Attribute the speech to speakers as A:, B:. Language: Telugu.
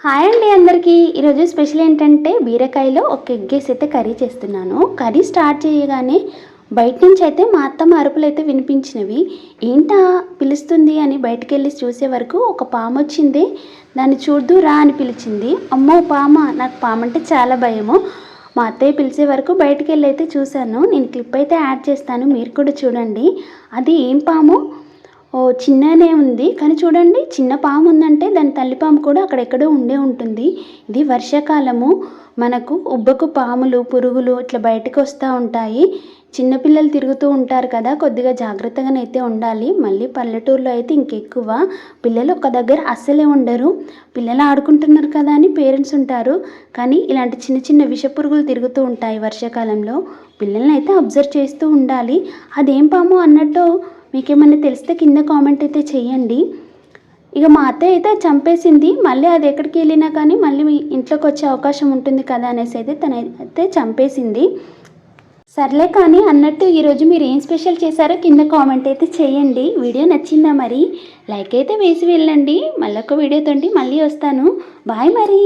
A: హాయ్ అండి అందరికీ. ఈరోజు స్పెషల్ ఏంటంటే బీరకాయలో ఒక ఎగ్ వేసి అయితే కర్రీ చేస్తున్నాను. కర్రీ స్టార్ట్ చేయగానే బయట నుంచి అయితే మా అత్తమ్మ అరుపులు అయితే వినిపించినవి. ఏంటా పిలుస్తుంది అని బయటికి వెళ్ళి చూసే వరకు ఒక పాము వచ్చింది. దాన్ని చూద్దు రా అని పిలిచింది. అమ్మో పామ, నాకు పాము అంటే చాలా భయము. మా అత్తయ్య పిలిచే వరకు బయటికి వెళ్ళి అయితే చూశాను. నేను క్లిప్ అయితే యాడ్ చేస్తాను, మీరు కూడా చూడండి. అది ఏం పాము, ఓ చిన్ననే ఉంది కానీ చూడండి, చిన్న పాము ఉందంటే దాని తల్లి పాము కూడా అక్కడెక్కడో ఉండే ఉంటుంది. ఇది వర్షాకాలము, మనకు ఉబ్బకు పాములు పురుగులు ఇట్లా బయటకు వస్తూ ఉంటాయి. చిన్నపిల్లలు తిరుగుతూ ఉంటారు కదా, కొద్దిగా జాగ్రత్తగానైతే ఉండాలి. మళ్ళీ పల్లెటూరులో అయితే ఇంకెక్కువ, పిల్లలు ఒక దగ్గర అస్సలే ఉండరు. పిల్లలు ఆడుకుంటున్నారు కదా అని పేరెంట్స్ ఉంటారు, కానీ ఇలాంటి చిన్న చిన్న విష పురుగులు తిరుగుతూ ఉంటాయి వర్షాకాలంలో. పిల్లల్ని అయితే అబ్జర్వ్ చేస్తూ ఉండాలి. అదేం పాము అన్నట్టు మీకేమన్నా తెలిస్తే కింద కామెంట్ అయితే చేయండి. ఇక మా అత్తయ్య అయితే చంపేసింది. మళ్ళీ అది ఎక్కడికి వెళ్ళినా కానీ మళ్ళీ మీ ఇంట్లోకి వచ్చే అవకాశం ఉంటుంది కదా అనేసి అయితే తనైతే చంపేసింది. సర్లే కానీ అన్నట్టు ఈరోజు మీరు ఏం స్పెషల్ చేశారో కింద కామెంట్ అయితే చేయండి. వీడియో నచ్చిందా మరి? లైక్ అయితే వేసి వెళ్ళండి. మళ్ళొక వీడియోతోటి మళ్ళీ వస్తాను. బాయ్ మరి.